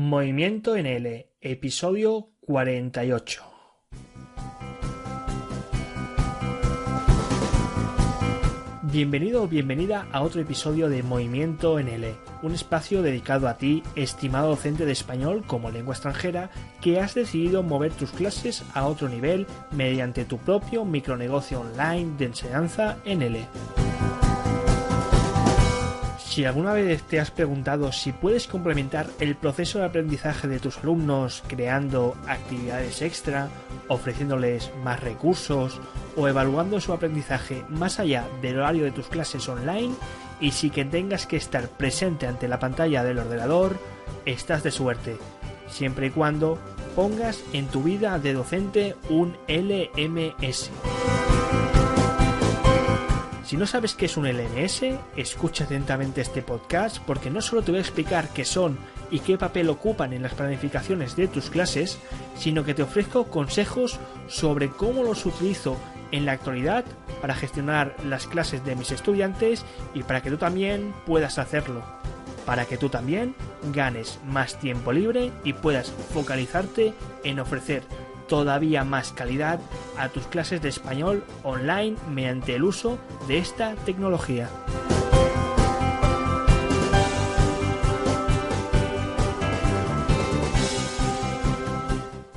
Movimiento en L, episodio 48. Bienvenido o bienvenida a otro episodio de Movimiento en L, un espacio dedicado a ti, estimado docente de español como lengua extranjera, que has decidido mover tus clases a otro nivel mediante tu propio micronegocio online de enseñanza en L. Si alguna vez te has preguntado si puedes complementar el proceso de aprendizaje de tus alumnos creando actividades extra, ofreciéndoles más recursos o evaluando su aprendizaje más allá del horario de tus clases online, y sin que tengas que estar presente ante la pantalla del ordenador, estás de suerte, siempre y cuando pongas en tu vida de docente un LMS. Si no sabes qué es un LMS, escucha atentamente este podcast, porque no solo te voy a explicar qué son y qué papel ocupan en las planificaciones de tus clases, sino que te ofrezco consejos sobre cómo los utilizo en la actualidad para gestionar las clases de mis estudiantes y para que tú también puedas hacerlo, para que tú también ganes más tiempo libre y puedas focalizarte en ofrecer todavía más calidad a tus clases de español online mediante el uso de esta tecnología.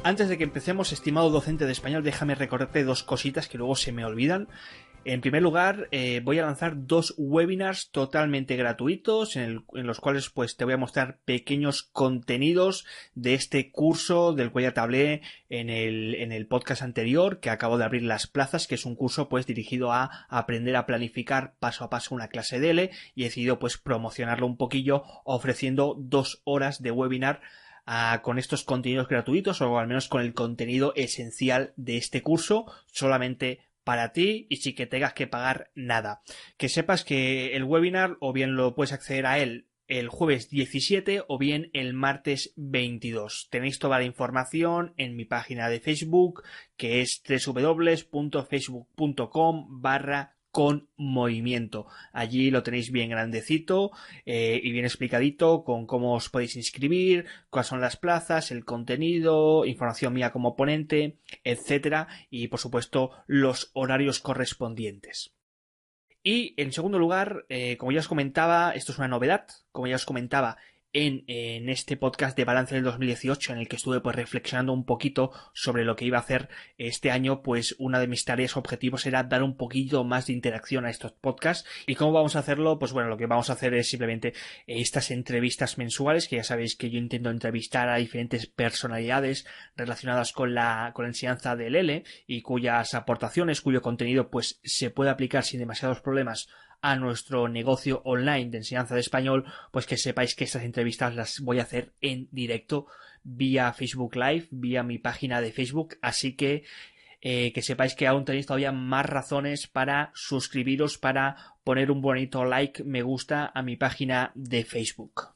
Antes de que empecemos, estimado docente de español, déjame recordarte dos cositas que luego se me olvidan. En primer lugar, voy a lanzar 2 webinars totalmente gratuitos en los cuales pues te voy a mostrar pequeños contenidos de este curso del cual ya te hablé en el podcast anterior, que acabo de abrir las plazas, que es un curso pues dirigido a aprender a planificar paso a paso una clase de L, y he decidido pues promocionarlo un poquillo ofreciendo 2 horas de webinar con estos contenidos gratuitos, o al menos con el contenido esencial de este curso, solamente para ti y sin que tengas que pagar nada. Que sepas que el webinar o bien lo puedes acceder a él el jueves 17 o bien el martes 22. Tenéis toda la información en mi página de Facebook, que es www.facebook.com/conmovimiento. Allí lo tenéis bien grandecito y bien explicadito, con cómo os podéis inscribir, cuáles son las plazas, el contenido, información mía como ponente, etcétera, y por supuesto los horarios correspondientes. Y en segundo lugar, como ya os comentaba, esto es una novedad, como ya os comentaba en este podcast de balance del 2018, en el que estuve pues reflexionando un poquito sobre lo que iba a hacer este año, pues una de mis tareas objetivos era dar un poquito más de interacción a estos podcasts. ¿Y cómo vamos a hacerlo? Pues bueno, lo que vamos a hacer es simplemente estas entrevistas mensuales, que ya sabéis que yo intento entrevistar a diferentes personalidades relacionadas con la enseñanza del L, y cuyas aportaciones, cuyo contenido pues se puede aplicar sin demasiados problemas a nuestro negocio online de enseñanza de español. Pues que sepáis que estas entrevistas las voy a hacer en directo vía Facebook Live, vía mi página de Facebook, así que sepáis que aún tenéis todavía más razones para suscribiros, para poner un bonito like, me gusta a mi página de Facebook.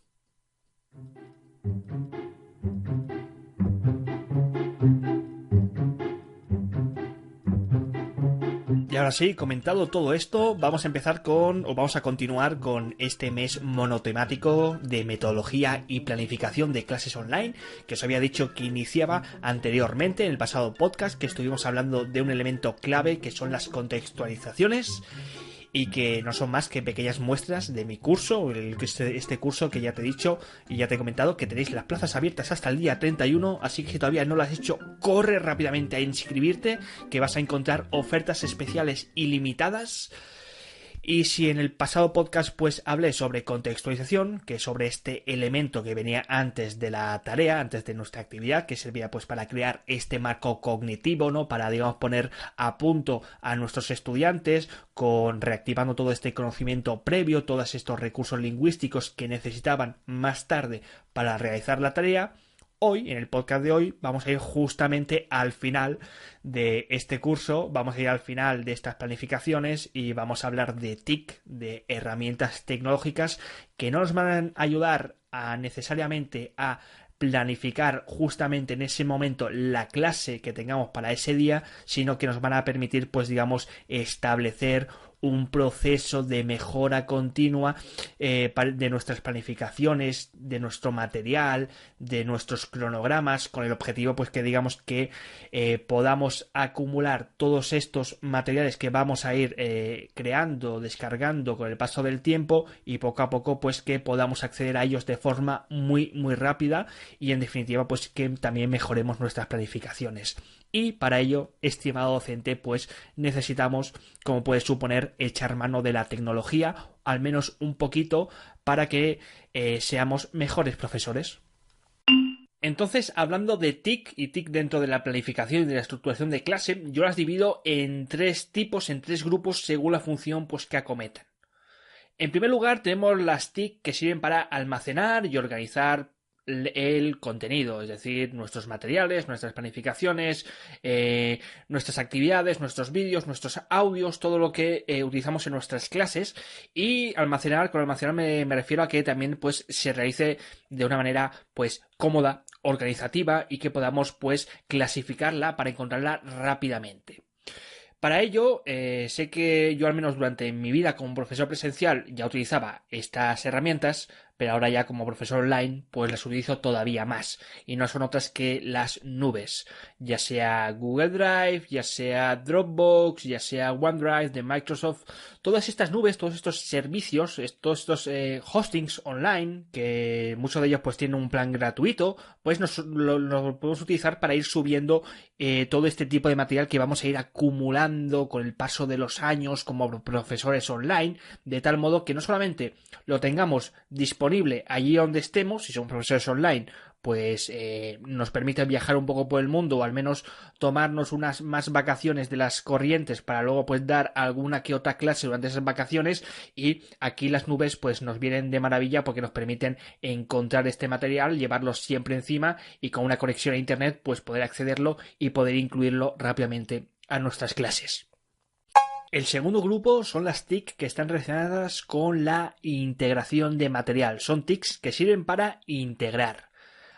Y ahora sí, comentado todo esto, vamos a continuar con este mes monotemático de metodología y planificación de clases online, que os había dicho que iniciaba anteriormente en el pasado podcast, que estuvimos hablando de un elemento clave que son las contextualizaciones, y que no son más que pequeñas muestras de mi curso, este curso que ya te he dicho y ya te he comentado que tenéis las plazas abiertas hasta el día 31, así que si todavía no lo has hecho, corre rápidamente a inscribirte, que vas a encontrar ofertas especiales ilimitadas. Y si en el pasado podcast pues hablé sobre contextualización, que es sobre este elemento que venía antes de la tarea, antes de nuestra actividad, que servía pues para crear este marco cognitivo, ¿no? Para, digamos, poner a punto a nuestros estudiantes, reactivando todo este conocimiento previo, todos estos recursos lingüísticos que necesitaban más tarde para realizar la tarea. Hoy, en el podcast de hoy, vamos a ir justamente al final de este curso, vamos a ir al final de estas planificaciones y vamos a hablar de TIC, de herramientas tecnológicas que no nos van a ayudar necesariamente a planificar justamente en ese momento la clase que tengamos para ese día, sino que nos van a permitir, pues digamos, establecer un proceso de mejora continua de nuestras planificaciones, de nuestro material, de nuestros cronogramas, con el objetivo pues que digamos que podamos acumular todos estos materiales que vamos a ir creando, descargando con el paso del tiempo y poco a poco pues que podamos acceder a ellos de forma muy rápida y en definitiva pues que también mejoremos nuestras planificaciones. Y para ello, estimado docente, pues necesitamos, como puedes suponer, echar mano de la tecnología, al menos un poquito, para que seamos mejores profesores. Entonces, hablando de TIC y TIC dentro de la planificación y de la estructuración de clase, yo las divido en tres tipos, en tres grupos, según la función pues, que acometen. En primer lugar, tenemos las TIC que sirven para almacenar y organizar el contenido, es decir, nuestros materiales, nuestras planificaciones, nuestras actividades, nuestros vídeos, nuestros audios, todo lo que utilizamos en nuestras clases. Y almacenar, con almacenar me refiero a que también pues se realice de una manera pues cómoda, organizativa y que podamos pues clasificarla para encontrarla rápidamente. Para ello, sé que yo al menos durante mi vida como profesor presencial ya utilizaba estas herramientas, pero ahora ya como profesor online pues las utilizo todavía más y no son otras que las nubes, ya sea Google Drive, ya sea Dropbox, ya sea OneDrive de Microsoft. Todas estas nubes, todos estos servicios, todos estos hostings online, que muchos de ellos pues tienen un plan gratuito, pues nos podemos utilizar para ir subiendo todo este tipo de material que vamos a ir acumulando con el paso de los años como profesores online, de tal modo que no solamente lo tengamos disponible allí donde estemos, si somos profesores online, pues nos permite viajar un poco por el mundo o al menos tomarnos unas más vacaciones de las corrientes para luego pues dar alguna que otra clase durante esas vacaciones, y aquí las nubes pues nos vienen de maravilla porque nos permiten encontrar este material, llevarlo siempre encima y con una conexión a internet pues poder accederlo y poder incluirlo rápidamente a nuestras clases. El segundo grupo son las TIC que están relacionadas con la integración de material. Son TICs que sirven para integrar.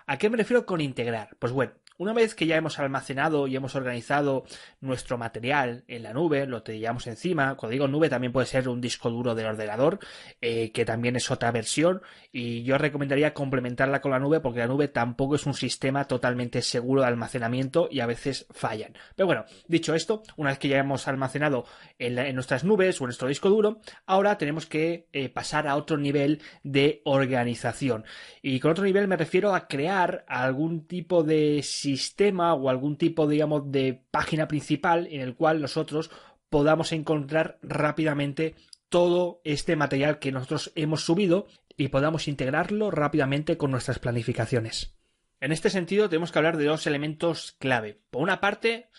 ¿A qué me refiero con integrar? Pues bueno, una vez que ya hemos almacenado y hemos organizado nuestro material en la nube, lo llevamos encima. Cuando digo nube también puede ser un disco duro del ordenador, que también es otra versión, y yo recomendaría complementarla con la nube porque la nube tampoco es un sistema totalmente seguro de almacenamiento y a veces fallan. Pero bueno, dicho esto, una vez que ya hemos almacenado en nuestras nubes o en nuestro disco duro, ahora tenemos que pasar a otro nivel de organización. Y con otro nivel me refiero a crear algún tipo de sistema o algún tipo, digamos, de página principal en el cual nosotros podamos encontrar rápidamente todo este material que nosotros hemos subido y podamos integrarlo rápidamente con nuestras planificaciones. En este sentido tenemos que hablar de dos elementos clave. Por una parte,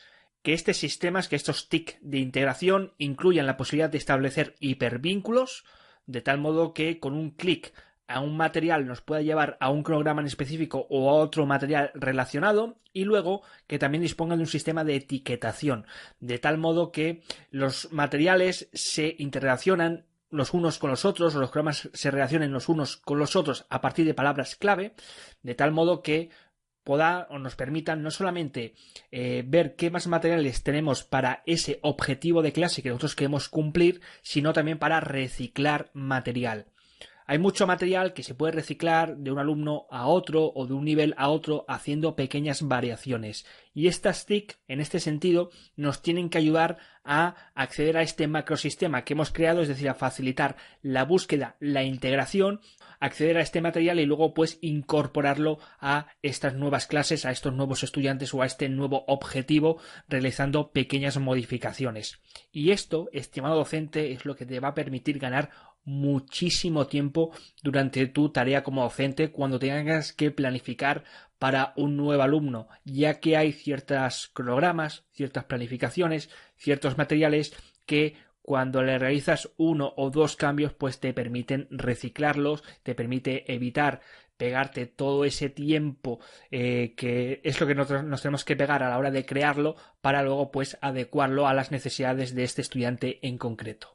que estos TIC de integración incluyan la posibilidad de establecer hipervínculos, de tal modo que con un clic a un material nos pueda llevar a un cronograma en específico o a otro material relacionado, y luego que también dispongan de un sistema de etiquetación, de tal modo que los materiales se interrelacionan los unos con los otros, o los cronogramas se relacionen los unos con los otros a partir de palabras clave, de tal modo que nos permitan no solamente ver qué más materiales tenemos para ese objetivo de clase que nosotros queremos cumplir, sino también para reciclar material. Hay mucho material que se puede reciclar de un alumno a otro o de un nivel a otro haciendo pequeñas variaciones. Y estas TIC, en este sentido, nos tienen que ayudar a acceder a este macrosistema que hemos creado, es decir, a facilitar la búsqueda, la integración, acceder a este material y luego pues incorporarlo a estas nuevas clases, a estos nuevos estudiantes o a este nuevo objetivo, realizando pequeñas modificaciones. Y esto, estimado docente, es lo que te va a permitir ganar muchísimo tiempo durante tu tarea como docente cuando tengas que planificar para un nuevo alumno, ya que hay ciertos cronogramas, ciertas planificaciones, ciertos materiales que cuando le realizas uno o dos cambios pues te permiten reciclarlos, te permite evitar pegarte todo ese tiempo que es lo que nosotros nos tenemos que pegar a la hora de crearlo para luego pues adecuarlo a las necesidades de este estudiante en concreto.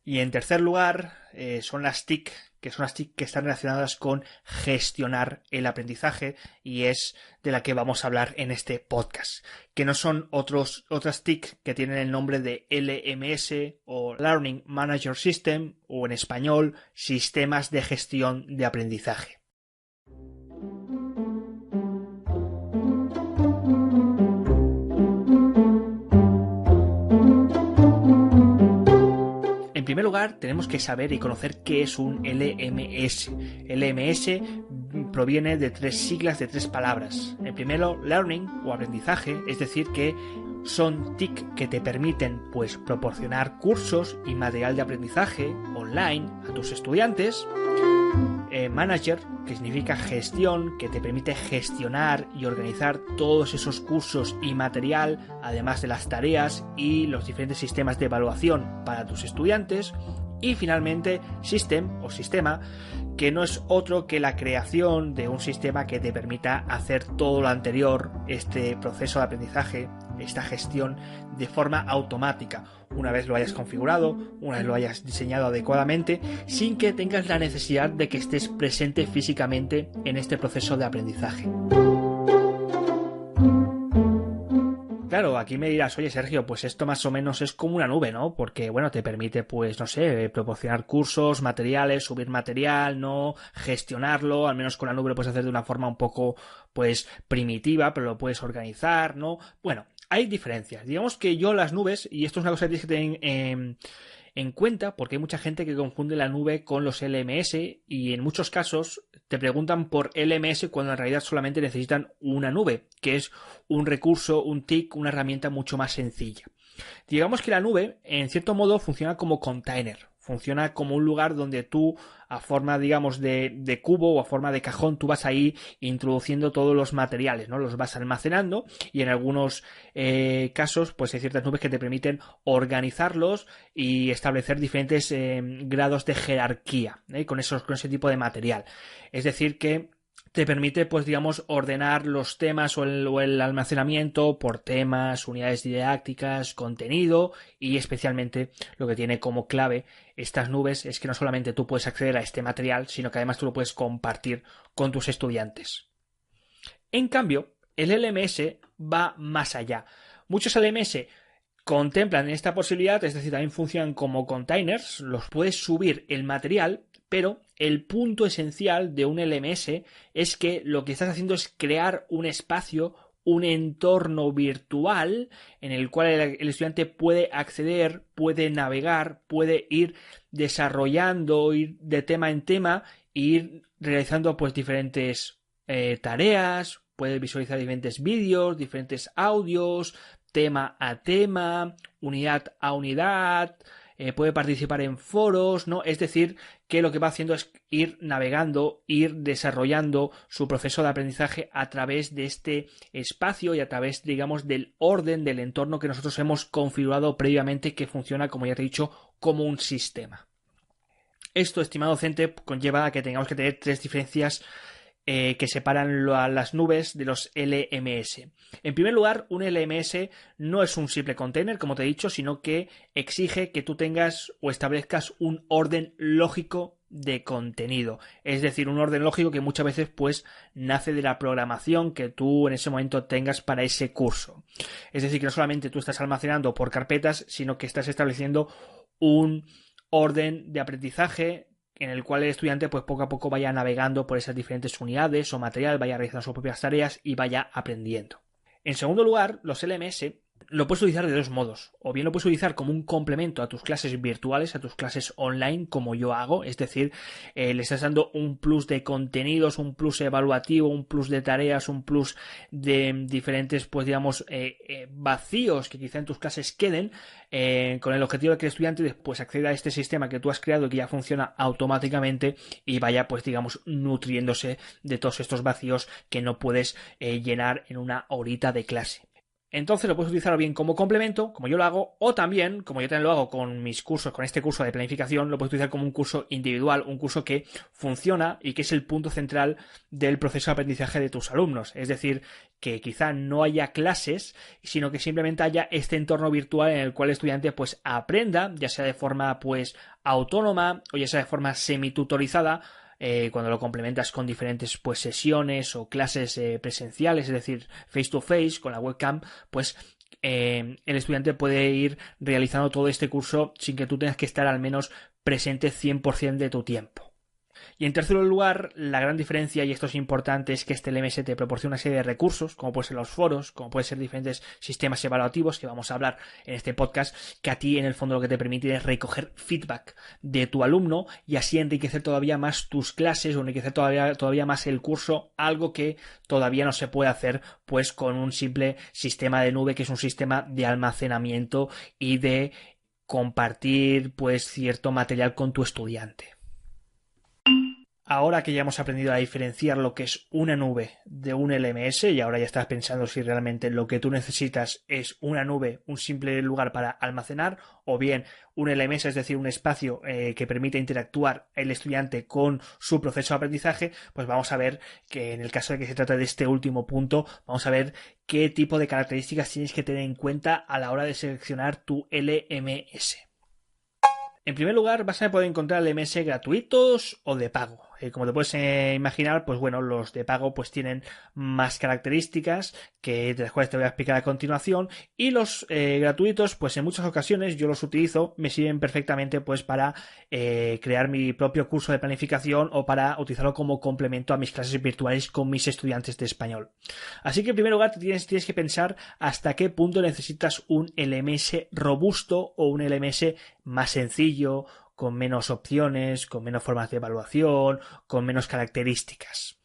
Y en tercer lugar son las TIC que son las TIC que están relacionadas con gestionar el aprendizaje y es de la que vamos a hablar en este podcast, que no son otras TIC que tienen el nombre de LMS o Learning Manager System o en español Sistemas de Gestión de Aprendizaje. En primer lugar, tenemos que saber y conocer qué es un LMS. LMS proviene de 3 siglas de 3 palabras. En primero, learning o aprendizaje, es decir, que son TIC que te permiten pues proporcionar cursos y material de aprendizaje online a tus estudiantes. Manager, que significa gestión, que te permite gestionar y organizar todos esos cursos y material, además de las tareas y los diferentes sistemas de evaluación para tus estudiantes. Y finalmente, System o sistema, que no es otro que la creación de un sistema que te permita hacer todo lo anterior, este proceso de aprendizaje, esta gestión de forma automática, una vez lo hayas configurado, una vez lo hayas diseñado adecuadamente, sin que tengas la necesidad de que estés presente físicamente en este proceso de aprendizaje. Claro, aquí me dirás, oye Sergio, pues esto más o menos es como una nube, ¿no? Porque, bueno, te permite, pues, no sé, proporcionar cursos, materiales, subir material, ¿no? Gestionarlo, al menos con la nube lo puedes hacer de una forma un poco, pues, primitiva, pero lo puedes organizar, ¿no? Bueno, hay diferencias. Digamos que yo las nubes, y esto es una cosa que tienes que tener en cuenta, porque hay mucha gente que confunde la nube con los LMS y en muchos casos te preguntan por LMS cuando en realidad solamente necesitan una nube, que es un recurso, un TIC, una herramienta mucho más sencilla. Digamos que la nube, en cierto modo, funciona como container. Funciona como un lugar donde tú, a forma, digamos, de cubo o a forma de cajón, tú vas ahí introduciendo todos los materiales, ¿no? Los vas almacenando y en algunos casos, pues hay ciertas nubes que te permiten organizarlos y establecer diferentes grados de jerarquía, con ese tipo de material. Es decir que te permite, pues digamos, ordenar los temas o el almacenamiento por temas, unidades didácticas, contenido y especialmente lo que tiene como clave estas nubes es que no solamente tú puedes acceder a este material, sino que además tú lo puedes compartir con tus estudiantes. En cambio, el LMS va más allá. Muchos LMS contemplan esta posibilidad, es decir, también funcionan como containers, los puedes subir el material, pero el punto esencial de un LMS es que lo que estás haciendo es crear un espacio, un entorno virtual en el cual el estudiante puede acceder, puede navegar, puede ir desarrollando, ir de tema en tema e ir realizando pues diferentes tareas, puede visualizar diferentes vídeos, diferentes audios, tema a tema, unidad a unidad, puede participar en foros, ¿no? Es decir, que lo que va haciendo es ir navegando, ir desarrollando su proceso de aprendizaje a través de este espacio y a través, digamos, del orden, del entorno que nosotros hemos configurado previamente que funciona, como ya te he dicho, como un sistema. Esto, estimado docente, conlleva a que tengamos que tener 3 diferencias que separan las nubes de los LMS. En primer lugar, un LMS no es un simple container, como te he dicho, sino que exige que tú tengas o establezcas un orden lógico de contenido. Es decir, un orden lógico que muchas veces pues nace de la programación que tú en ese momento tengas para ese curso. Es decir, que no solamente tú estás almacenando por carpetas, sino que estás estableciendo un orden de aprendizaje en el cual el estudiante pues poco a poco vaya navegando por esas diferentes unidades o material, vaya realizando sus propias tareas y vaya aprendiendo. En segundo lugar, los LMS lo puedes utilizar de 2 modos. O bien lo puedes utilizar como un complemento a tus clases virtuales, a tus clases online, como yo hago. Es decir, le estás dando un plus de contenidos, un plus evaluativo, un plus de tareas, un plus de diferentes, pues digamos, vacíos que quizá en tus clases queden, con el objetivo de que el estudiante después acceda a este sistema que tú has creado y que ya funciona automáticamente y vaya, pues digamos, nutriéndose de todos estos vacíos que no puedes llenar en una horita de clase. Entonces lo puedes utilizar bien como complemento, como yo lo hago, o también, como yo también lo hago con mis cursos, con este curso de planificación, lo puedes utilizar como un curso individual, un curso que funciona y que es el punto central del proceso de aprendizaje de tus alumnos. Es decir, que quizá no haya clases, sino que simplemente haya este entorno virtual en el cual el estudiante pues aprenda, ya sea de forma pues autónoma o ya sea de forma semitutorizada, cuando lo complementas con diferentes pues sesiones o clases presenciales, es decir, face to face con la webcam, pues el estudiante puede ir realizando todo este curso sin que tú tengas que estar al menos presente 100% de tu tiempo. Y en tercer lugar, la gran diferencia, y esto es importante, es que este LMS te proporciona una serie de recursos, como pueden ser los foros, como pueden ser diferentes sistemas evaluativos, que vamos a hablar en este podcast, que a ti en el fondo lo que te permite es recoger feedback de tu alumno y así enriquecer todavía más tus clases o enriquecer todavía más el curso, algo que todavía no se puede hacer pues con un simple sistema de nube, que es un sistema de almacenamiento y de compartir pues cierto material con tu estudiante. Ahora que ya hemos aprendido a diferenciar lo que es una nube de un LMS y ahora ya estás pensando si realmente lo que tú necesitas es una nube, un simple lugar para almacenar o bien un LMS, es decir, un espacio que permite interactuar el estudiante con su proceso de aprendizaje, pues vamos a ver que en el caso de que se trate de este último punto, vamos a ver qué tipo de características tienes que tener en cuenta a la hora de seleccionar tu LMS. En primer lugar, vas a poder encontrar LMS gratuitos o de pago. Como te puedes imaginar, pues bueno, los de pago pues tienen más características de las cuales te voy a explicar a continuación, y los gratuitos pues en muchas ocasiones yo los utilizo, me sirven perfectamente pues para crear mi propio curso de planificación o para utilizarlo como complemento a mis clases virtuales con mis estudiantes de español. Así que en primer lugar tienes que pensar hasta qué punto necesitas un LMS robusto o un LMS más sencillo, con menos opciones, con menos formas de evaluación, con menos características.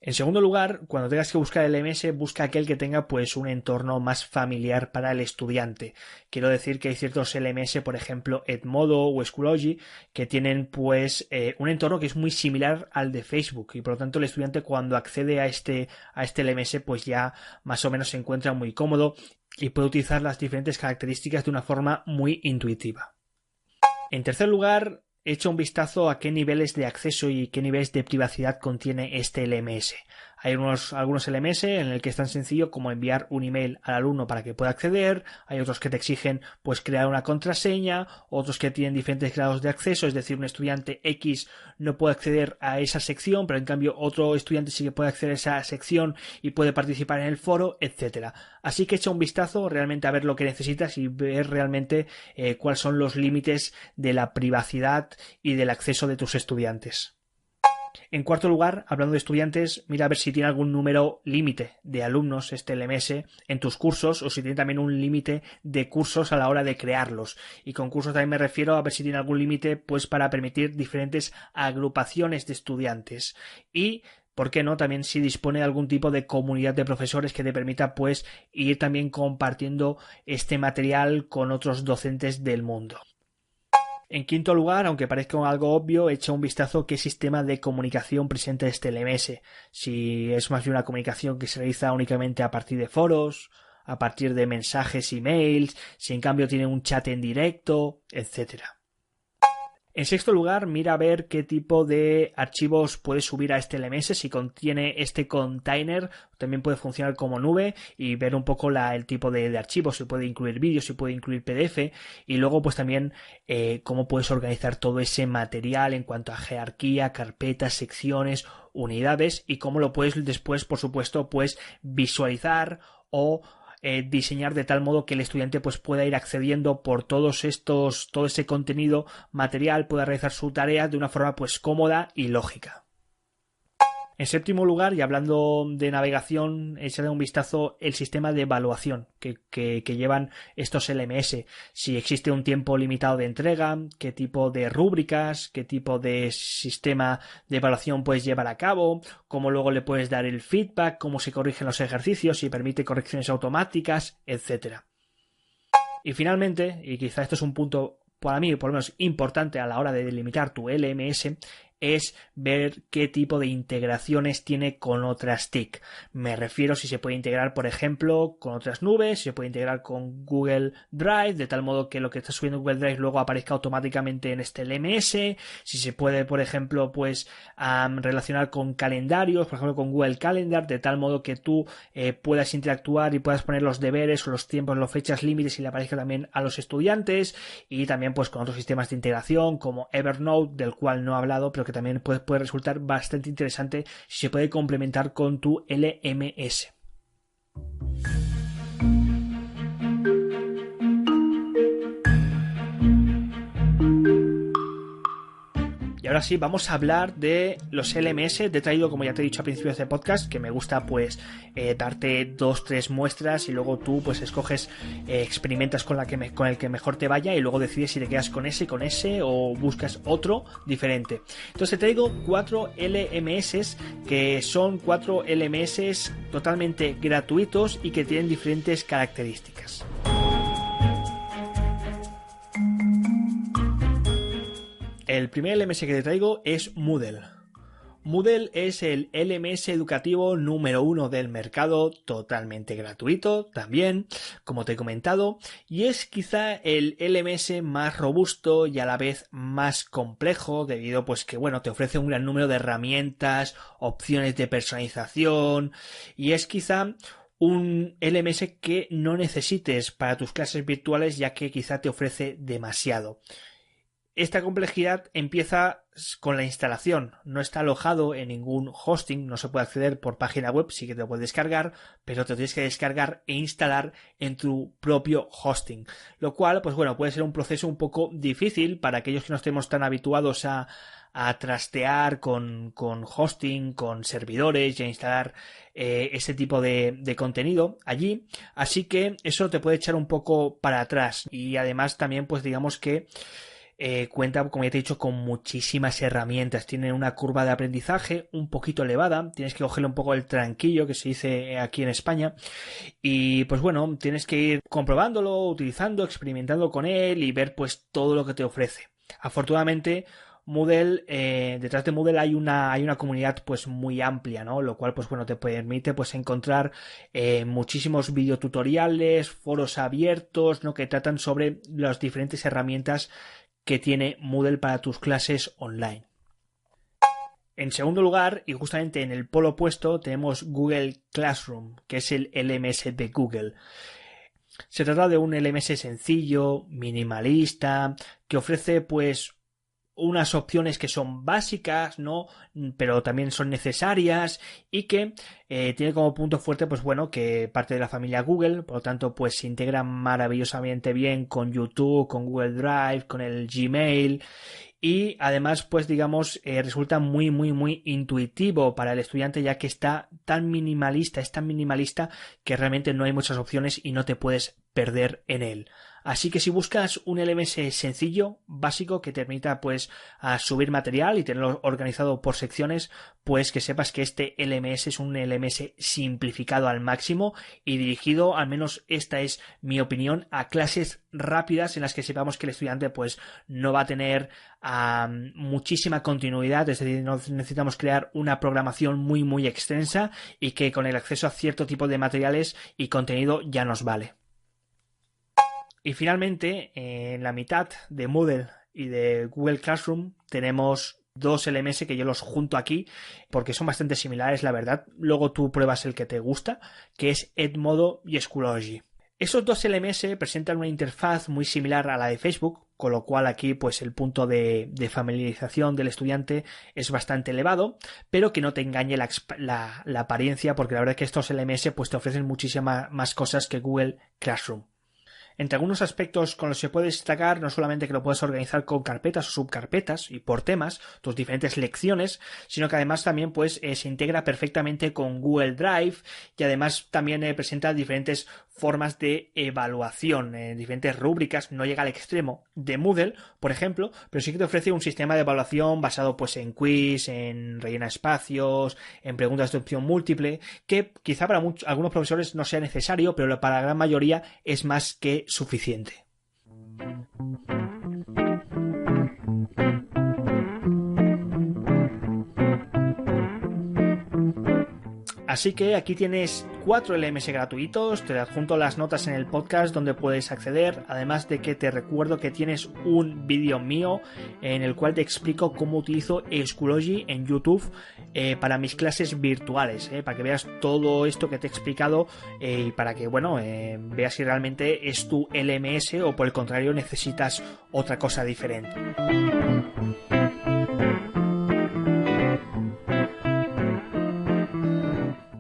En segundo lugar, cuando tengas que buscar el LMS, busca aquel que tenga pues un entorno más familiar para el estudiante. Quiero decir que hay ciertos LMS, por ejemplo Edmodo o Schoology, que tienen pues un entorno que es muy similar al de Facebook y por lo tanto el estudiante cuando accede a este LMS pues ya más o menos se encuentra muy cómodo y puede utilizar las diferentes características de una forma muy intuitiva. En tercer lugar, he hecho un vistazo a qué niveles de acceso y qué niveles de privacidad contiene este LMS. Hay algunos LMS en el que es tan sencillo como enviar un email al alumno para que pueda acceder, hay otros que te exigen pues crear una contraseña, otros que tienen diferentes grados de acceso, es decir, un estudiante X no puede acceder a esa sección, pero en cambio otro estudiante sí que puede acceder a esa sección y puede participar en el foro, etcétera. Así que echa un vistazo realmente a ver lo que necesitas y ver realmente cuáles son los límites de la privacidad y del acceso de tus estudiantes. En cuarto lugar, hablando de estudiantes, mira a ver si tiene algún número límite de alumnos este LMS en tus cursos o si tiene también un límite de cursos a la hora de crearlos. Y con cursos también me refiero a ver si tiene algún límite pues para permitir diferentes agrupaciones de estudiantes. Y ¿por qué no? También si dispone de algún tipo de comunidad de profesores que te permita pues ir también compartiendo este material con otros docentes del mundo. En quinto lugar, aunque parezca algo obvio, echa un vistazo a qué sistema de comunicación presenta este LMS. Si es más bien una comunicación que se realiza únicamente a partir de foros, a partir de mensajes y mails, si en cambio tiene un chat en directo, etcétera. En sexto lugar, mira a ver qué tipo de archivos puedes subir a este LMS, si contiene este container, también puede funcionar como nube y ver un poco el tipo de archivos, si puede incluir vídeos, si puede incluir PDF y luego pues también cómo puedes organizar todo ese material en cuanto a jerarquía, carpetas, secciones, unidades y cómo lo puedes después, por supuesto, pues visualizar o diseñar de tal modo que el estudiante pues pueda ir accediendo por todo ese contenido material, pueda realizar su tarea de una forma pues cómoda y lógica. En séptimo lugar, y hablando de navegación, echarle un vistazo el sistema de evaluación que llevan estos LMS. Si existe un tiempo limitado de entrega, qué tipo de rúbricas, qué tipo de sistema de evaluación puedes llevar a cabo, cómo luego le puedes dar el feedback, cómo se corrigen los ejercicios, si permite correcciones automáticas, etc. Y finalmente, y quizá esto es un punto para mí por lo menos importante a la hora de delimitar tu LMS, es ver qué tipo de integraciones tiene con otras TIC. Me refiero si se puede integrar, por ejemplo, con otras nubes, si se puede integrar con Google Drive, de tal modo que lo que está subiendo Google Drive luego aparezca automáticamente en este LMS, si se puede, por ejemplo, pues relacionar con calendarios, por ejemplo, con Google Calendar, de tal modo que tú puedas interactuar y puedas poner los deberes o los tiempos, las fechas límites y le aparezca también a los estudiantes, y también pues con otros sistemas de integración como Evernote, del cual no he hablado, pero que también puede resultar bastante interesante si se puede complementar con tu LMS. Y ahora sí, vamos a hablar de los LMS. Te he traído, como ya te he dicho al principio de este podcast, que me gusta pues darte 2-3 muestras y luego tú pues escoges, experimentas con el que mejor te vaya y luego decides si te quedas con ese o buscas otro diferente. Entonces te traigo 4 LMS que son 4 LMS totalmente gratuitos y que tienen diferentes características. El primer LMS que te traigo es Moodle. Moodle es el LMS educativo número 1 del mercado, totalmente gratuito también, como te he comentado, y es quizá el LMS más robusto y a la vez más complejo, debido pues que bueno, te ofrece un gran número de herramientas, opciones de personalización, y es quizá un LMS que no necesites para tus clases virtuales, ya que quizá te ofrece demasiado. Esta complejidad empieza con la instalación. No está alojado en ningún hosting, no se puede acceder por página web, sí que te lo puedes descargar, pero te lo tienes que descargar e instalar en tu propio hosting. Lo cual, pues bueno, puede ser un proceso un poco difícil para aquellos que no estemos tan habituados a trastear con hosting, con servidores y a instalar ese tipo de contenido allí. Así que eso te puede echar un poco para atrás. Y además también, pues digamos que cuenta, como ya te he dicho, con muchísimas herramientas. Tiene una curva de aprendizaje un poquito elevada. Tienes que cogerle un poco el tranquillo, que se dice aquí en España. Y pues bueno, tienes que ir comprobándolo, utilizando, experimentando con él y ver pues todo lo que te ofrece. Afortunadamente, Moodle, detrás de Moodle hay una comunidad pues muy amplia, ¿no? Lo cual pues bueno, te permite pues encontrar muchísimos videotutoriales, foros abiertos, ¿no? Que tratan sobre las diferentes herramientas que tiene Moodle para tus clases online. En segundo lugar, y justamente en el polo opuesto, tenemos Google Classroom, que es el LMS de Google. Se trata de un LMS sencillo, minimalista, que ofrece pues unas opciones que son básicas, ¿no? Pero también son necesarias y que tiene como punto fuerte, pues bueno, que parte de la familia Google, por lo tanto, pues se integra maravillosamente bien con YouTube, con Google Drive, con el Gmail y además, pues digamos, resulta muy, muy, muy intuitivo para el estudiante ya que está tan minimalista, es tan minimalista que realmente no hay muchas opciones y no te puedes perder en él. Así que si buscas un LMS sencillo, básico, que te permita pues a subir material y tenerlo organizado por secciones, pues que sepas que este LMS es un LMS simplificado al máximo y dirigido, al menos esta es mi opinión, a clases rápidas en las que sepamos que el estudiante pues no va a tener muchísima continuidad, es decir, no necesitamos crear una programación muy muy extensa y que con el acceso a cierto tipo de materiales y contenido ya nos vale. Y finalmente, en la mitad de Moodle y de Google Classroom tenemos dos LMS que yo los junto aquí porque son bastante similares, la verdad. Luego tú pruebas el que te gusta, que es Edmodo y Schoology. Esos dos LMS presentan una interfaz muy similar a la de Facebook, con lo cual aquí pues el punto de familiarización del estudiante es bastante elevado, pero que no te engañe la apariencia, porque la verdad es que estos LMS pues te ofrecen muchísimas más cosas que Google Classroom. Entre algunos aspectos con los que puedes destacar, no solamente que lo puedes organizar con carpetas o subcarpetas y por temas, tus diferentes lecciones, sino que además también pues se integra perfectamente con Google Drive y además también presenta diferentes formas de evaluación, diferentes rúbricas, no llega al extremo de Moodle, por ejemplo, pero sí que te ofrece un sistema de evaluación basado pues en quiz, en rellena espacios, en preguntas de opción múltiple, que quizá para algunos profesores no sea necesario, pero para la gran mayoría es más que suficiente. Así que aquí tienes 4 LMS gratuitos, te adjunto las notas en el podcast donde puedes acceder, además de que te recuerdo que tienes un vídeo mío en el cual te explico cómo utilizo Schoology en YouTube para mis clases virtuales, para que veas todo esto que te he explicado y para que veas si realmente es tu LMS o por el contrario necesitas otra cosa diferente.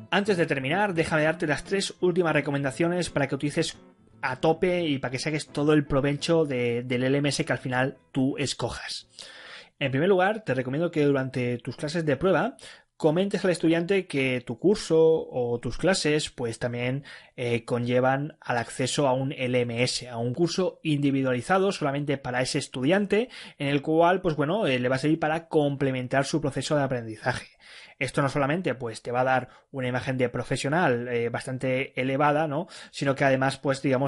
Antes de terminar, déjame darte las 3 últimas recomendaciones para que utilices a tope y para que saques todo el provecho del LMS que al final tú escojas. En primer lugar, te recomiendo que durante tus clases de prueba comentes al estudiante que tu curso o tus clases pues también conllevan al acceso a un LMS, a un curso individualizado solamente para ese estudiante en el cual le va a servir para complementar su proceso de aprendizaje. Esto no solamente pues te va a dar una imagen de profesional bastante elevada, ¿no? Sino que además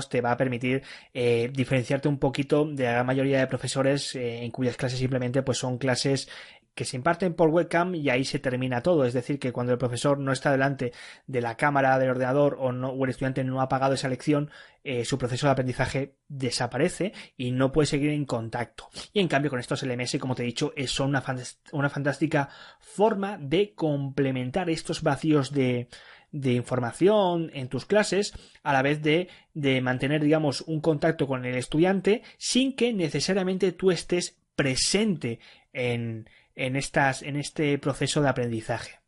te va a permitir diferenciarte un poquito de la gran mayoría de profesores en cuyas clases simplemente pues son clases que se imparten por webcam y ahí se termina todo. Es decir, que cuando el profesor no está delante de la cámara del ordenador o el estudiante no ha pagado esa lección, su proceso de aprendizaje desaparece y no puede seguir en contacto. Y en cambio con estos LMS, como te he dicho, son una fantástica forma de complementar estos vacíos de información en tus clases a la vez de mantener, un contacto con el estudiante sin que necesariamente tú estés presente en este proceso de aprendizaje.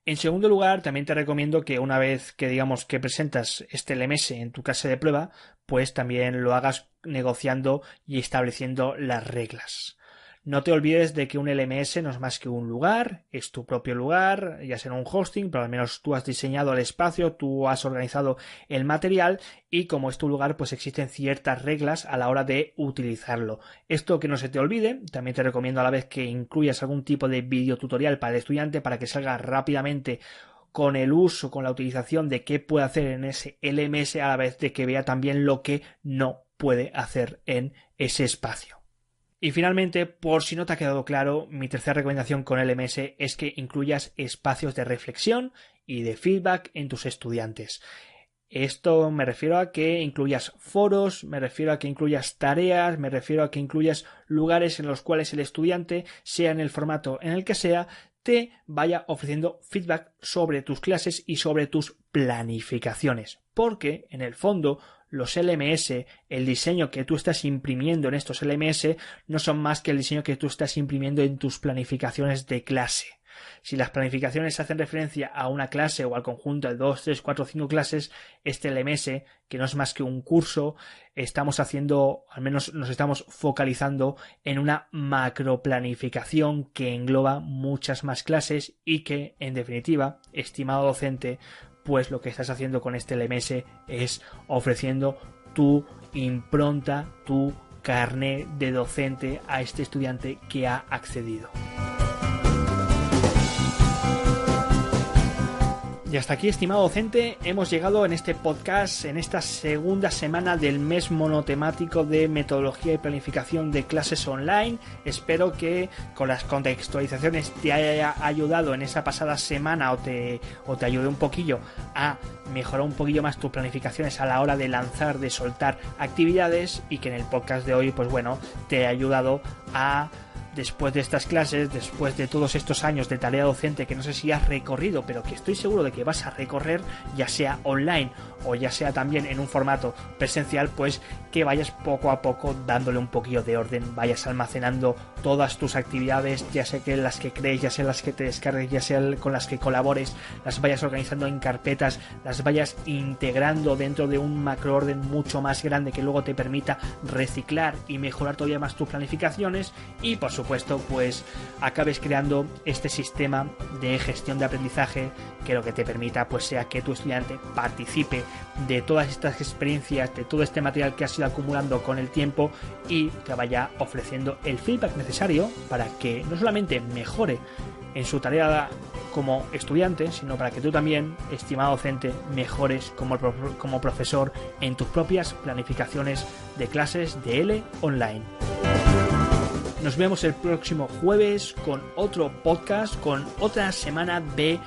En segundo lugar, también te recomiendo que una vez que presentas este LMS en tu clase de prueba, pues también lo hagas negociando y estableciendo las reglas. No te olvides de que un LMS no es más que un lugar, es tu propio lugar, ya sea un hosting, pero al menos tú has diseñado el espacio, tú has organizado el material y como es tu lugar, pues existen ciertas reglas a la hora de utilizarlo. Esto que no se te olvide, también te recomiendo a la vez que incluyas algún tipo de videotutorial para el estudiante para que salga rápidamente con el uso, con la utilización de qué puede hacer en ese LMS a la vez de que vea también lo que no puede hacer en ese espacio. Y finalmente, por si no te ha quedado claro, mi tercera recomendación con LMS es que incluyas espacios de reflexión y de feedback en tus estudiantes. Esto me refiero a que incluyas foros, me refiero a que incluyas tareas, me refiero a que incluyas lugares en los cuales el estudiante, sea en el formato en el que sea, te vaya ofreciendo feedback sobre tus clases y sobre tus planificaciones. Porque, en el fondo, los LMS, el diseño que tú estás imprimiendo en estos LMS no son más que el diseño que tú estás imprimiendo en tus planificaciones de clase. Si las planificaciones hacen referencia a una clase o al conjunto de 2, 3, 4, 5 clases, este LMS, que no es más que un curso, al menos nos estamos focalizando en una macroplanificación que engloba muchas más clases y que, en definitiva, estimado docente, pues lo que estás haciendo con este LMS es ofreciendo tu impronta, tu carné de docente a este estudiante que ha accedido. Y hasta aquí, estimado docente, hemos llegado en este podcast, en esta segunda semana del mes monotemático de metodología y planificación de clases online. Espero que con las contextualizaciones te haya ayudado en esa pasada semana o te ayude un poquillo a mejorar un poquillo más tus planificaciones a la hora de lanzar, de soltar actividades y que en el podcast de hoy, te ha ayudado a, después de estas clases, después de todos estos años de tarea docente que no sé si has recorrido, pero que estoy seguro de que vas a recorrer, ya sea online o ya sea también en un formato presencial, pues que vayas poco a poco dándole un poquillo de orden, vayas almacenando todas tus actividades, ya sea que las que crees, ya sea las que te descargues, ya sea con las que colabores, las vayas organizando en carpetas, las vayas integrando dentro de un macroorden mucho más grande que luego te permita reciclar y mejorar todavía más tus planificaciones y, por supuesto, pues acabes creando este sistema de gestión de aprendizaje que lo que te permita pues sea que tu estudiante participe de todas estas experiencias, de todo este material que has ido acumulando con el tiempo y te vaya ofreciendo el feedback necesario para que no solamente mejore en su tarea como estudiante, sino para que tú también, estimado docente, mejores como profesor en tus propias planificaciones de clases de L online. Nos vemos el próximo jueves con otro podcast, con otra semana de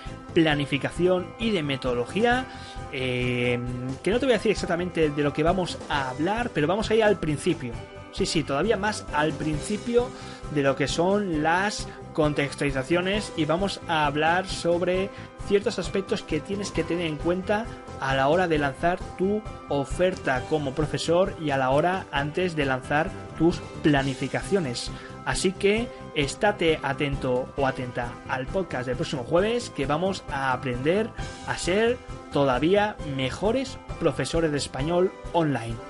planificación y de metodología, que no te voy a decir exactamente de lo que vamos a hablar, pero vamos a ir al principio. Sí, todavía más al principio de lo que son las contextualizaciones, y vamos a hablar sobre ciertos aspectos que tienes que tener en cuenta a la hora de lanzar tu oferta como profesor y a la hora antes de lanzar tus planificaciones. Así que estate atento o atenta al podcast del próximo jueves, que vamos a aprender a ser todavía mejores profesores de español online.